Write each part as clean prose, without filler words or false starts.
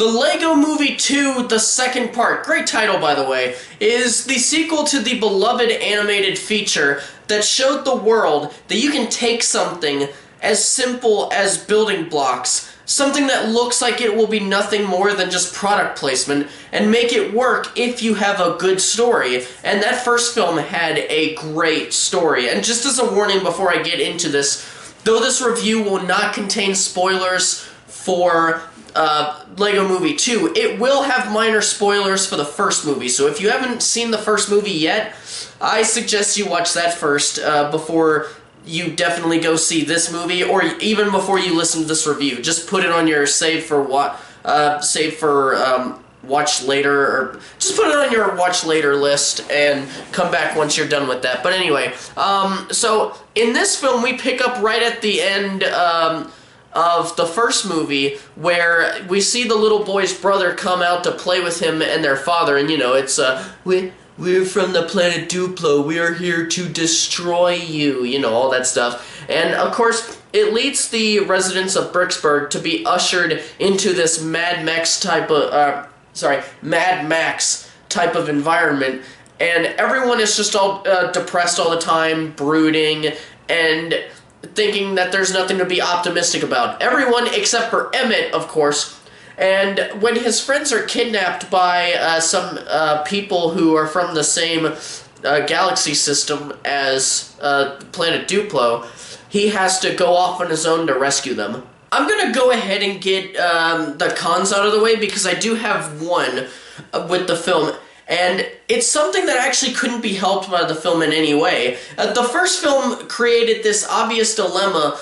The Lego Movie 2, the second part, great title by the way, is the sequel to the beloved animated feature that showed the world that you can take something as simple as building blocks, something that looks like it will be nothing more than just product placement, and make it work if you have a good story. And that first film had a great story. And just as a warning before I get into this, though this review will not contain spoilers for Lego Movie 2, it will have minor spoilers for the first movie, so if you haven't seen the first movie yet, I suggest you watch that first before you definitely go see this movie, or even before you listen to this review. Just put it on your save for watch later, or just put it on your watch later list and come back once you're done with that. But anyway, so in this film we pick up right at the end of the first movie, where we see the little boy's brother come out to play with him and their father, and you know, it's we're from the planet Duplo, we are here to destroy you, you know, all that stuff. And of course it leads the residents of Bricksburg to be ushered into this Mad Max type of environment, and everyone is just all depressed all the time, brooding, and thinking that there's nothing to be optimistic about. Everyone except for Emmett, of course. And when his friends are kidnapped by some people who are from the same galaxy system as planet Duplo, he has to go off on his own to rescue them. I'm gonna go ahead and get the cons out of the way, because I do have one with the film. And it's something that actually couldn't be helped by the film in any way. The first film created this obvious dilemma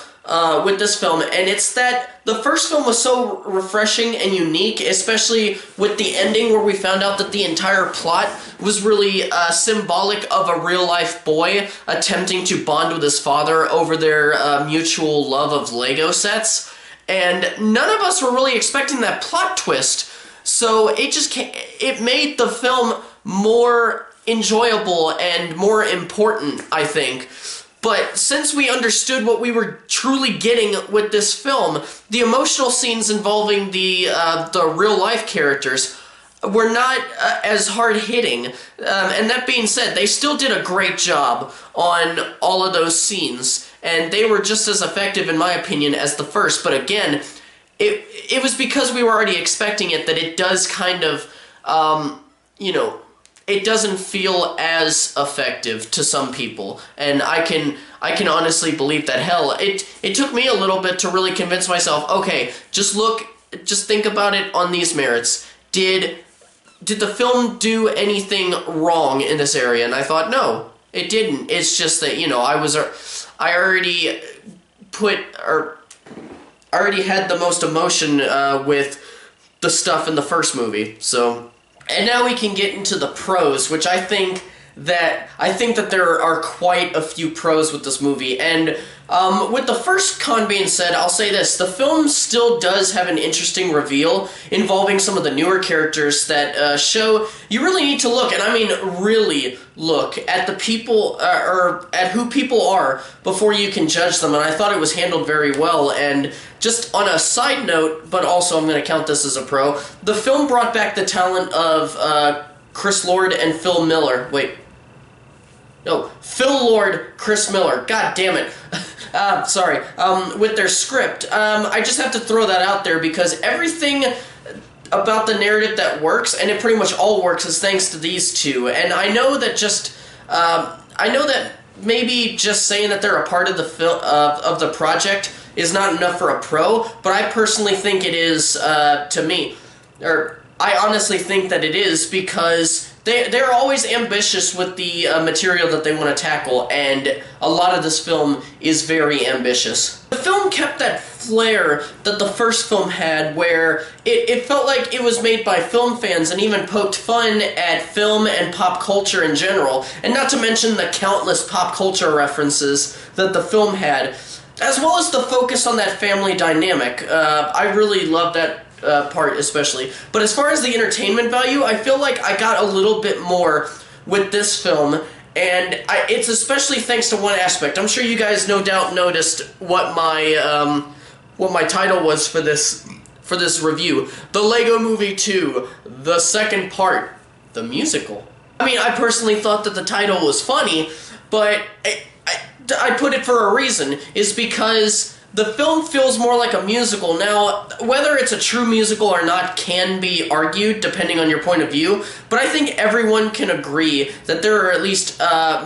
with this film, and it's that the first film was so refreshing and unique, especially with the ending where we found out that the entire plot was really symbolic of a real-life boy attempting to bond with his father over their mutual love of Lego sets. And none of us were really expecting that plot twist. So it made the film more enjoyable and more important, I think. But since we understood what we were truly getting with this film, the emotional scenes involving the real-life characters were not as hard-hitting. And that being said, they still did a great job on all of those scenes, and they were just as effective, in my opinion, as the first. But again, it was because we were already expecting it that it does kind of, you know, it doesn't feel as effective to some people, and I can honestly believe that. Hell, it took me a little bit to really convince myself, okay, just think about it on these merits. Did the film do anything wrong in this area? And I thought, no, it didn't. It's just that, you know, I already had the most emotion with the stuff in the first movie. So, and now we can get into the pros, which I think that there are quite a few pros with this movie. And with the first con being said, I'll say this: the film still does have an interesting reveal involving some of the newer characters that show you really need to look, and I mean really look, at the people, or at who people are before you can judge them, and I thought it was handled very well. And just on a side note, but also I'm going to count this as a pro, the film brought back the talent of Chris Lord and Phil Miller. Wait. No, Phil Lord, Chris Miller. God damn it. Sorry. With their script. I just have to throw that out there because everything about the narrative that works, and it pretty much all works, is thanks to these two. And I know that maybe just saying that they're a part of the project is not enough for a pro, but I personally think it is, to me. Or I honestly think that it is, because they're always ambitious with the material that they want to tackle, and a lot of this film is very ambitious. The film kept that flair that the first film had, where it felt like it was made by film fans and even poked fun at film and pop culture in general, and not to mention the countless pop culture references that the film had, as well as the focus on that family dynamic. I really love that part especially. But as far as the entertainment value, I feel like I got a little bit more with this film, and it's especially thanks to one aspect. I'm sure you guys no doubt noticed what my title was for this for this review, The Lego Movie 2, the second part, the musical. I mean, I personally thought that the title was funny, but I put it for a reason, is because the film feels more like a musical. Now, whether it's a true musical or not can be argued depending on your point of view, but I think everyone can agree that there are at least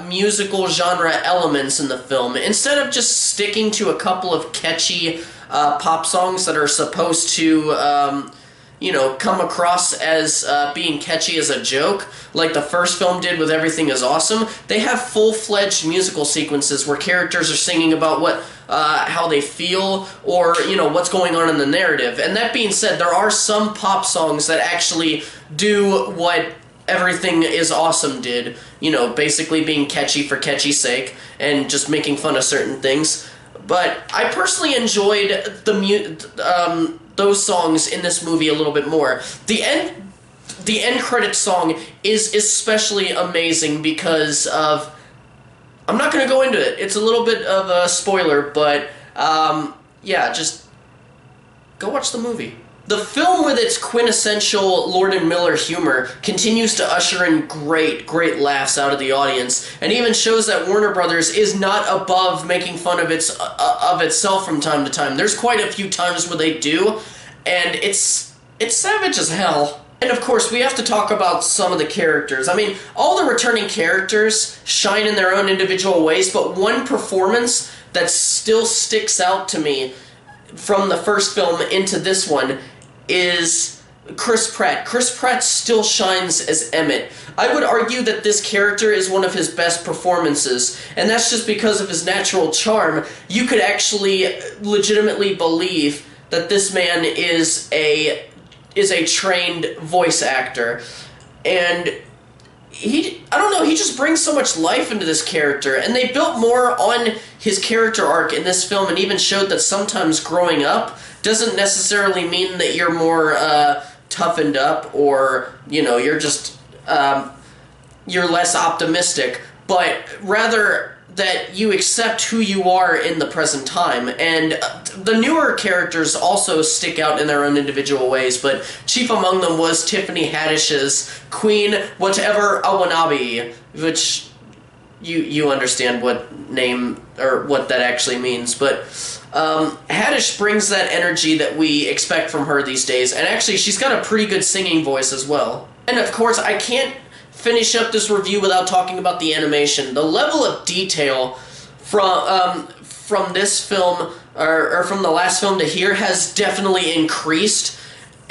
musical genre elements in the film. Instead of just sticking to a couple of catchy pop songs that are supposed to, you know, come across as being catchy as a joke, like the first film did with Everything Is Awesome, they have full-fledged musical sequences where characters are singing about what, how they feel, or, you know, what's going on in the narrative. And that being said, there are some pop songs that actually do what Everything Is Awesome did, you know, basically being catchy for catchy's sake, and just making fun of certain things. But I personally enjoyed those songs in this movie a little bit more. The end credits song is especially amazing because of... I'm not going to go into it. It's a little bit of a spoiler, but yeah, just go watch the movie. The film, with its quintessential Lord and Miller humor, continues to usher in great laughs out of the audience, and even shows that Warner Brothers is not above making fun of itself from time to time. There's quite a few times where they do, and it's savage as hell. And of course, we have to talk about some of the characters. I mean, all the returning characters shine in their own individual ways, but one performance that still sticks out to me from the first film into this one is Chris Pratt. Chris Pratt still shines as Emmett. I would argue that this character is one of his best performances, and that's just because of his natural charm. You could actually legitimately believe that this man is a trained voice actor, and I don't know, he just brings so much life into this character, and they built more on his character arc in this film, and even showed that sometimes growing up doesn't necessarily mean that you're more toughened up, or, you know, you're just, you're less optimistic, but rather that you accept who you are in the present time. And the newer characters also stick out in their own individual ways, but chief among them was Tiffany Haddish's Queen Whatever Awanabe, which you understand what name or what that actually means, but Haddish brings that energy that we expect from her these days, and actually she's got a pretty good singing voice as well. And of course, I can't finish up this review without talking about the animation. The level of detail from this film, or from the last film to here, has definitely increased,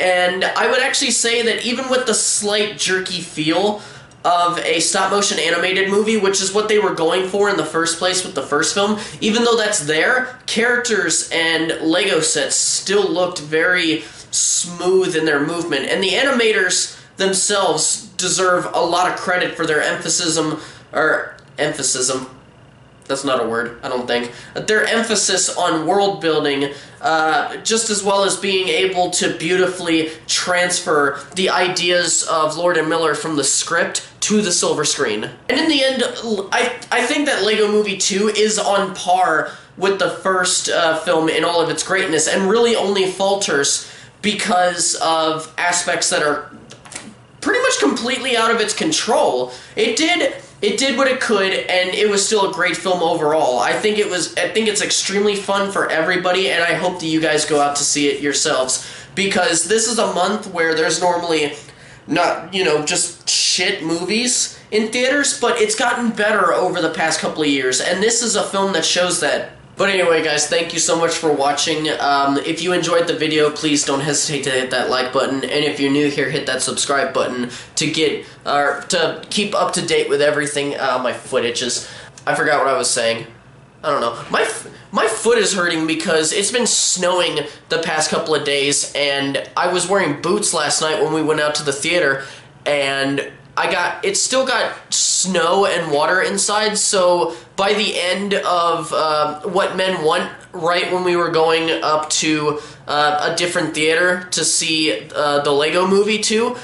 and I would actually say that even with the slight jerky feel of a stop-motion animated movie, which is what they were going for in the first place with the first film, even though that's there, characters and Lego sets still looked very smooth in their movement, and the animators themselves deserve a lot of credit for their emphasis, that's not a word, I don't think, their emphasis on world building, just as well as being able to beautifully transfer the ideas of Lord and Miller from the script to the silver screen. And in the end, I think that Lego Movie 2 is on par with the first film in all of its greatness, and really only falters because of aspects that are pretty much completely out of its control. It did what it could, and it was still a great film overall. I think it's extremely fun for everybody, and I hope that you guys go out to see it yourselves, because this is a month where there's normally not, you know, just shit movies in theaters, but it's gotten better over the past couple of years, and this is a film that shows that. But anyway, guys, thank you so much for watching. If you enjoyed the video, please don't hesitate to hit that like button, and if you're new here, hit that subscribe button to keep up to date with everything. My foot itches. I forgot what I was saying. I don't know. My foot is hurting because it's been snowing the past couple of days, and I was wearing boots last night when we went out to the theater, and it still got snow and water inside, so by the end of What Men Want, right when we were going up to a different theater to see the Lego Movie 2,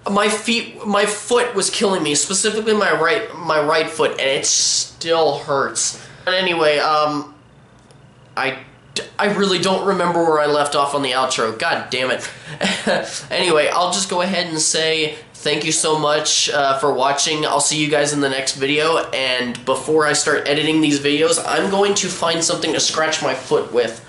my foot was killing me, specifically my right foot, and it still hurts. But anyway, I I really don't remember where I left off on the outro. God damn it. Anyway, I'll just go ahead and say thank you so much for watching. I'll see you guys in the next video, and before I start editing these videos, I'm going to find something to scratch my foot with.